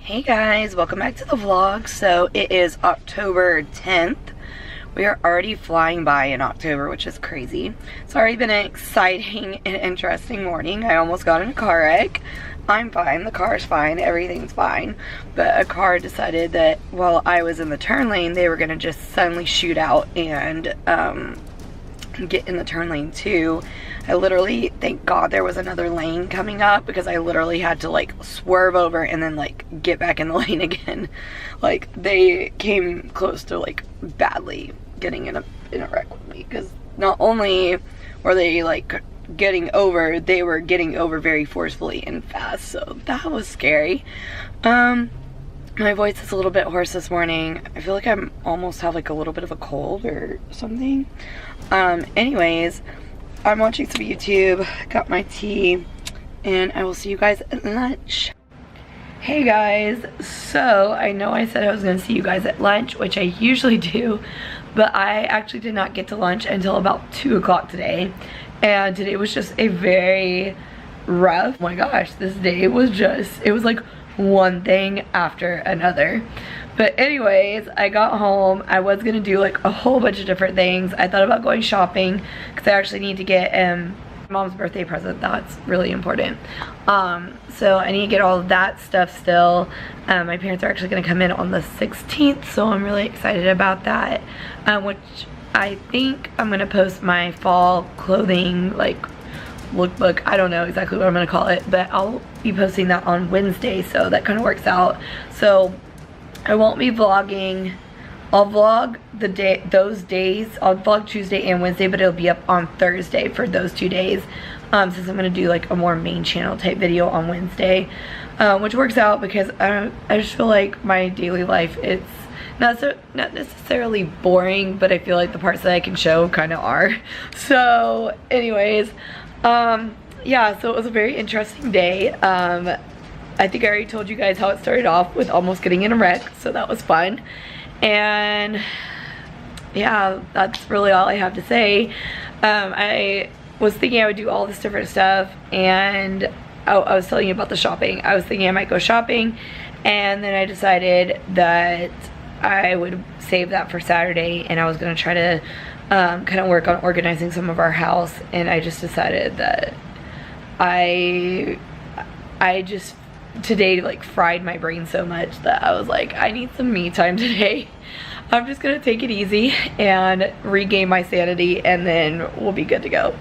Hey guys, welcome back to the vlog. So it is October 10th. We are already flying by in October, which is crazy. It's already been an exciting and interesting morning. I almost got in a car wreck. I'm fine, the car's fine, everything's fine. But a car decided that while I was in the turn lane, they were gonna just suddenly shoot out and get in the turn lane too. I literally, thank God there was another lane coming up, because I literally had to like swerve over and then like get back in the lane again. Like they came close to like badly getting in a wreck with me, because not only were they like getting over, they were getting over very forcefully and fast, so that was scary. My voice is a little bit hoarse this morning. I feel like I'm almost have like a little bit of a cold or something. Anyways, I'm watching some YouTube, got my tea, and I will see you guys at lunch. Hey guys, so I know I said I was going to see you guys at lunch, which I usually do, but I actually did not get to lunch until about 2 o'clock today, and today was just a very rough, oh my gosh, this day was just, it was like one thing after another. But anyways, I got home. I was gonna do like a whole bunch of different things. I thought about going shopping because I actually need to get mom's birthday present. That's really important. So I need to get all of that stuff still. My parents are actually gonna come in on the 16th, so I'm really excited about that, which I think I'm gonna post my fall clothing like lookbook. I don't know exactly what I'm gonna call it, but I'll be posting that on Wednesday, so that kind of works out. So I won't be vlogging. I'll vlog those days. I'll vlog Tuesday and Wednesday, but it'll be up on Thursday for those 2 days, since I'm gonna do like a more main channel type video on Wednesday, which works out because I just feel like my daily life, it's not necessarily boring, but I feel like the parts that I can show kind of are. So anyways, yeah, so it was a very interesting day. I think I already told you guys how it started off with almost getting in a wreck, so that was fun. And yeah, that's really all I have to say. I was thinking I would do all this different stuff, and I was telling you about the shopping. I was thinking I might go shopping, and then I decided that I would save that for Saturday, and I was gonna try to kind of work on organizing some of our house, and I just decided that I just today like fried my brain so much that I was like, I need some me time today. I'm just gonna take it easy and regain my sanity, and then we'll be good to go.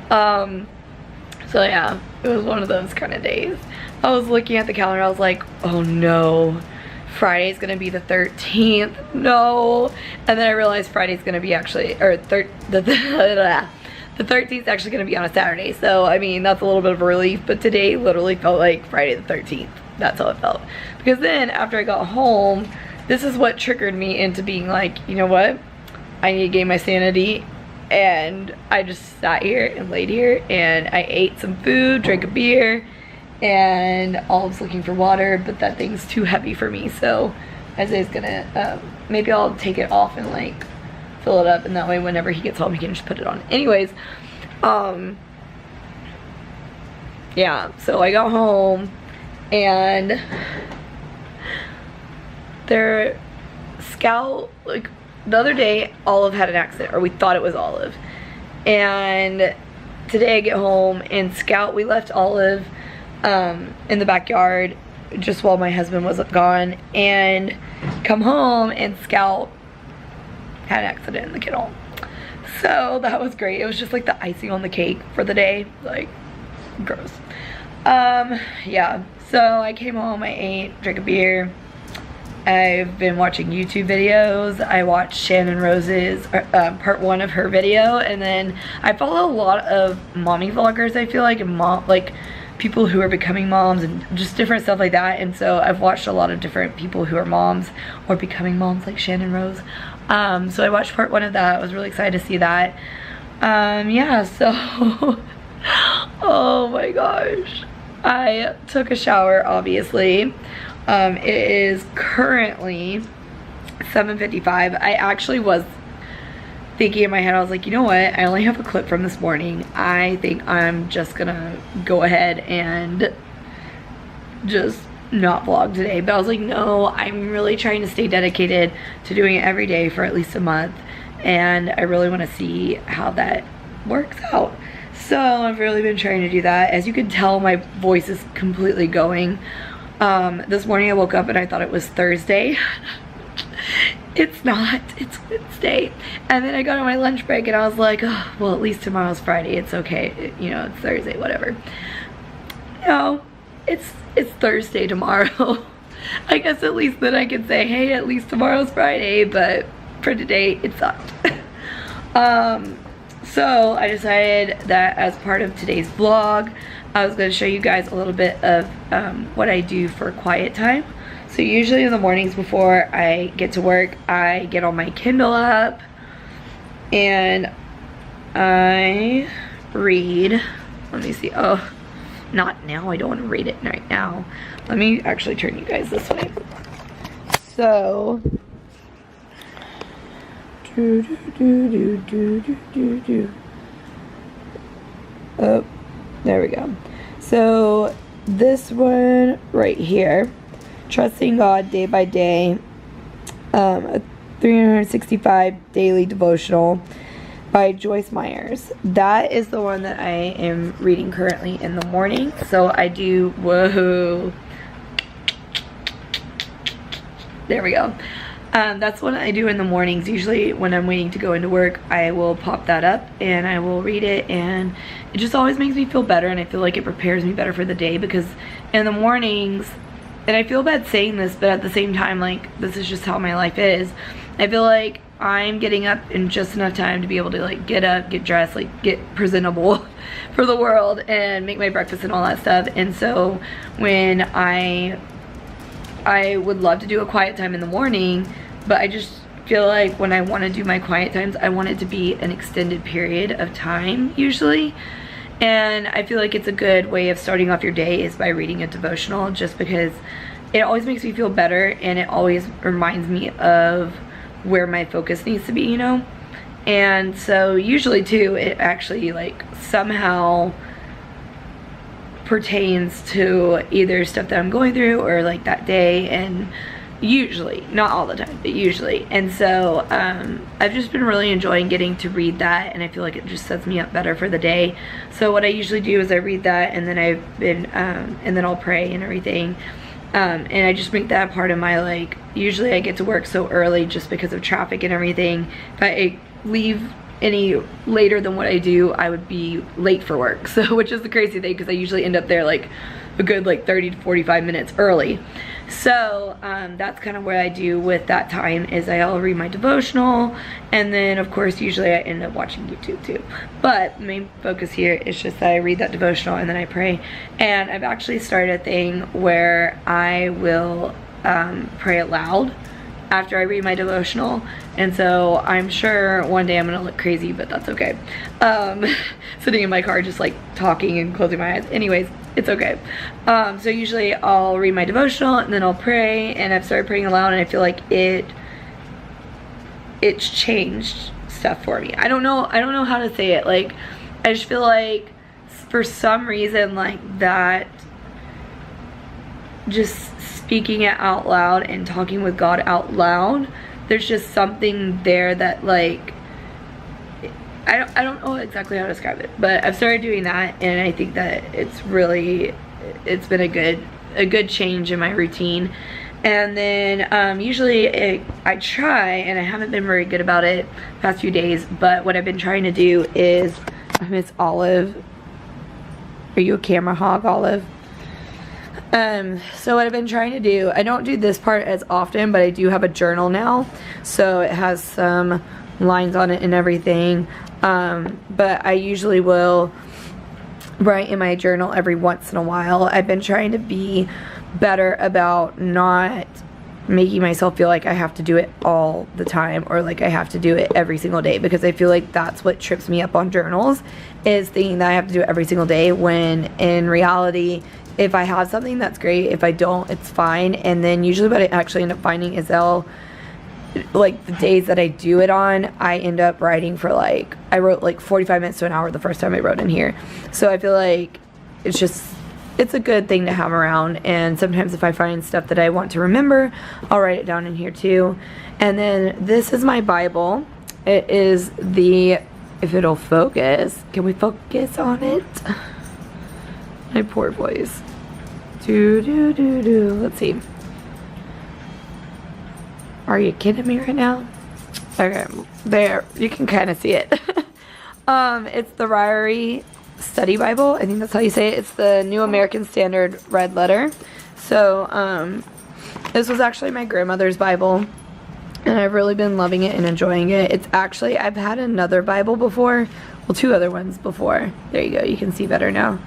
So yeah, it was one of those kind of days. I was looking at the calendar, I was like, oh no, Friday's gonna be the 13th, no. And then I realized Friday's gonna be actually, or the 13th is actually going to be on a Saturday, so I mean that's a little bit of a relief, but today literally felt like Friday the 13th. That's how it felt. Because then after I got home, this is what triggered me into being like, you know what, I need to gain my sanity, and I just sat here and laid here and I ate some food, drank a beer, and I was looking for water, but that thing's too heavy for me, so Isaiah's gonna maybe I'll take it off and like fill it up, and that way whenever he gets home he can just put it on. Anyways, yeah, so I got home and Scout, like the other day Olive had an accident, or we thought it was Olive, and today I get home and Scout, we left Olive in the backyard just while my husband was gone, and come home and Scout had an accident in the kennel. So that was great. It was just like the icing on the cake for the day. Like, gross. Yeah, so I came home, I ate, drank a beer. I've been watching YouTube videos. I watched Shannon Rose's part 1 of her video, and then I follow a lot of mommy vloggers, I feel like, and like people who are becoming moms and just different stuff like that. And so I've watched a lot of different people who are moms or becoming moms, like Shannon Rose. So I watched part 1 of that. I was really excited to see that. Yeah, so oh my gosh, I took a shower, obviously. It is currently 7:55. I actually was thinking in my head, I was like, you know what, I only have a clip from this morning. I think I'm just gonna go ahead and just not vlog today, but I was like, no, I'm really trying to stay dedicated to doing it every day for at least a month, and I really want to see how that works out. So I've really been trying to do that. As you can tell, my voice is completely going. This morning I woke up and I thought it was Thursday. It's not, it's Wednesday. And then I got on my lunch break and I was like, oh, well, at least tomorrow's Friday, it's okay, you know, it's Thursday, whatever. No, it's Thursday tomorrow. I guess at least then I can say, hey, at least tomorrow's Friday, but for today, it sucked. So I decided that as part of today's vlog, I was going to show you guys a little bit of what I do for quiet time. So usually in the mornings before I get to work, I get on my Kindle up and I read. Let me see. Oh, not now. I don't want to read it right now. Let me actually turn you guys this way. So, oh, there we go. So this one right here, Trusting God Day by Day, a 365 daily devotional by Joyce Myers. That is the one that I am reading currently in the morning. So I do, whoa, there we go. That's what I do in the mornings. Usually when I'm waiting to go into work, I will pop that up and I will read it, and it just always makes me feel better, and I feel like it prepares me better for the day, because in the mornings, and I feel bad saying this, but at the same time, like, this is just how my life is. I feel like I'm getting up in just enough time to be able to, like, get up, get dressed, like, get presentable for the world and make my breakfast and all that stuff. And so when I would love to do a quiet time in the morning, but I just feel like when I want to do my quiet times, I want it to be an extended period of time usually. And I feel like it's a good way of starting off your day is by reading a devotional, just because it always makes me feel better, and it always reminds me of where my focus needs to be, you know? And so usually too, it actually like somehow pertains to either stuff that I'm going through or like that day, and usually, not all the time, but usually. And so I've just been really enjoying getting to read that, and I feel like it just sets me up better for the day. So what I usually do is I read that, and then and then I'll pray and everything. And I just make that part of my, like, usually I get to work so early just because of traffic and everything. If I leave any later than what I do, I would be late for work. So, which is the crazy thing, because I usually end up there like a good like 30 to 45 minutes early. So that's kind of what I do with that time, is I'll read my devotional, and then of course usually I end up watching YouTube too. But the main focus here is just that I read that devotional and then I pray. And I've actually started a thing where I will pray aloud after I read my devotional, and so I'm sure one day I'm gonna look crazy, but that's okay. Sitting in my car just like talking and closing my eyes. Anyways, it's okay. So usually I'll read my devotional and then I'll pray, and I've started praying aloud, and I feel like it's changed stuff for me. I don't know how to say it. Like, I just feel like for some reason, like, that just speaking it out loud and talking with God out loud, there's just something there that, like, I don't know exactly how to describe it, but I've started doing that, and I think that it's been a good change in my routine. And then usually I try, and I haven't been very good about it the past few days, but what I've been trying to do is, Miss Olive, are you a camera hog, Olive? So what I've been trying to do, I don't do this part as often, but I do have a journal now, so it has some lines on it and everything. But I usually will write in my journal every once in a while. I've been trying to be better about not making myself feel like I have to do it all the time, or like I have to do it every single day, because I feel like that's what trips me up on journals, is thinking that I have to do it every single day, when in reality, if I have something, that's great. If I don't, it's fine. And then usually what I actually end up finding is like the days that I do it on, I end up writing for I wrote like 45 minutes to an hour the first time I wrote in here. So I feel like it's just it's a good thing to have around. And sometimes if I find stuff that I want to remember, I'll write it down in here too. And then this is my Bible. It is the, if it'll focus, can we focus on it? My poor voice. Let's see. Are you kidding me right now? Okay, there, you can kind of see it. It's the Ryrie Study Bible. I think that's how you say it. It's the New American Standard Red Letter. So, this was actually my grandmother's Bible, and I've really been loving it and enjoying it. It's actually, I've had another Bible before, well, 2 other ones before. There you go, you can see better now.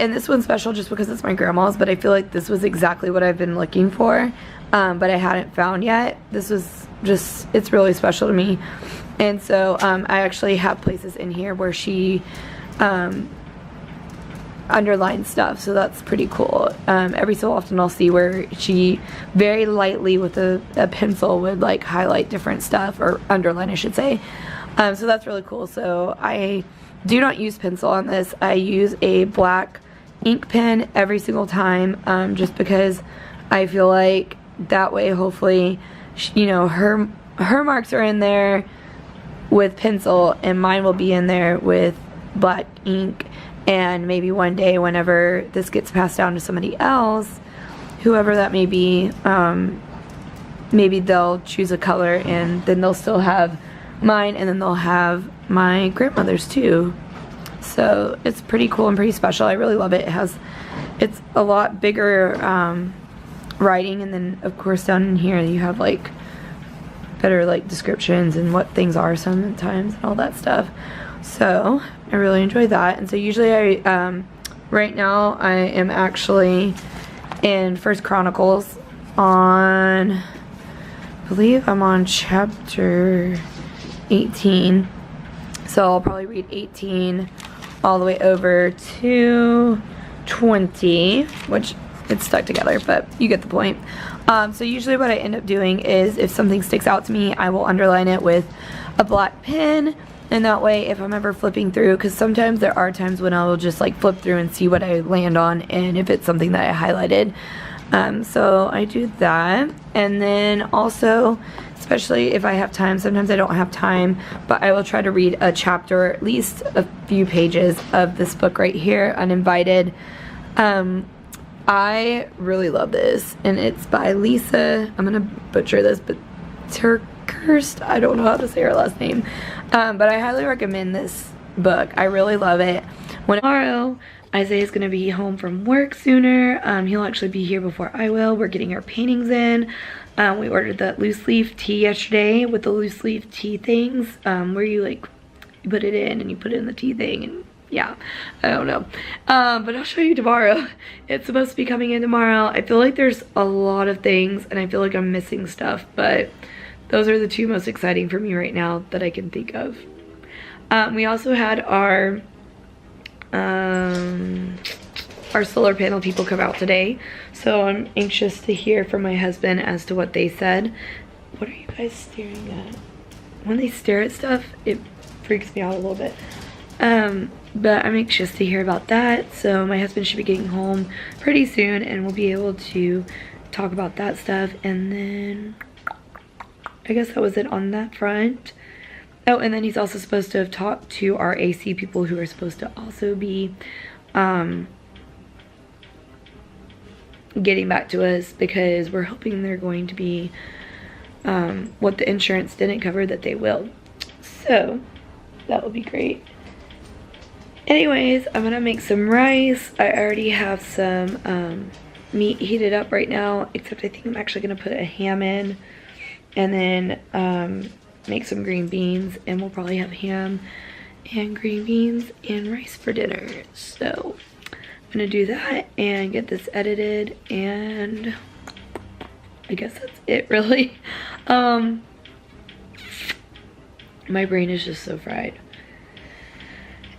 And this one's special just because it's my grandma's, but I feel like this was exactly what I've been looking for, but I hadn't found yet. This was just, it's really special to me. And so, I actually have places in here where she, underlined stuff, so that's pretty cool. Every so often I'll see where she very lightly with a pencil would like highlight different stuff, or underline I should say. So that's really cool. So I do not use pencil on this. I use a black ink pen every single time, just because I feel like that way hopefully you know, her marks are in there with pencil and mine will be in there with black ink. And maybe one day whenever this gets passed down to somebody else, whoever that may be, maybe they'll choose a color and then they'll still have mine, and then they'll have my grandmother's too. So it's pretty cool and pretty special. I really love it. It's a lot bigger writing, and then of course down in here you have like better like descriptions and what things are sometimes and all that stuff. So I really enjoy that. And so usually right now I am actually in First Chronicles on, I believe I'm on chapter 18. So I'll probably read 18 all the way over to 20, which it's stuck together, but you get the point. So usually what I end up doing is if something sticks out to me, I will underline it with a black pen. And that way, if I'm ever flipping through, because sometimes there are times when I will just like flip through and see what I land on, and if it's something that I highlighted. So I do that. And then also, especially if I have time, sometimes I don't have time, but I will try to read a chapter, or at least a few pages of this book right here, Uninvited. I really love this, and it's by Lisa, I'm gonna butcher this, but Kirst, I don't know how to say her last name, but I highly recommend this book. I really love it. Tomorrow, Isaiah's gonna be home from work sooner. He'll actually be here before I will. We're getting our paintings in. We ordered that loose leaf tea yesterday with the loose leaf tea things, where you like, you put it in and you put it in the tea thing, and yeah, I don't know. But I'll show you tomorrow. It's supposed to be coming in tomorrow. I feel like there's a lot of things and I feel like I'm missing stuff, but those are the 2 most exciting for me right now that I can think of. We also had our solar panel people come out today, so I'm anxious to hear from my husband as to what they said. What are you guys staring at? When they stare at stuff, it freaks me out a little bit. But I'm anxious to hear about that. So my husband should be getting home pretty soon, and we'll be able to talk about that stuff. And then I guess that was it on that front. Oh, and then he's also supposed to have talked to our AC people, who are supposed to also be getting back to us, because we're hoping they're going to be what the insurance didn't cover, that they will. So that will be great. Anyways, I'm gonna make some rice. I already have some meat heated up right now, except I think I'm actually gonna put a ham in, and then make some green beans, and we'll probably have ham and green beans and rice for dinner. So I'm gonna do that and get this edited, and I guess that's it really. My brain is just so fried.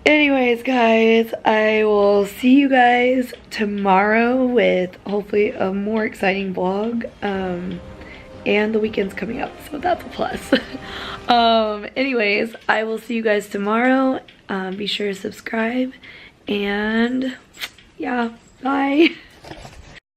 Anyways, guys, I will see you guys tomorrow with hopefully a more exciting vlog. And the weekend's coming up, so that's a plus. Anyways, I will see you guys tomorrow. Be sure to subscribe, and yeah, bye.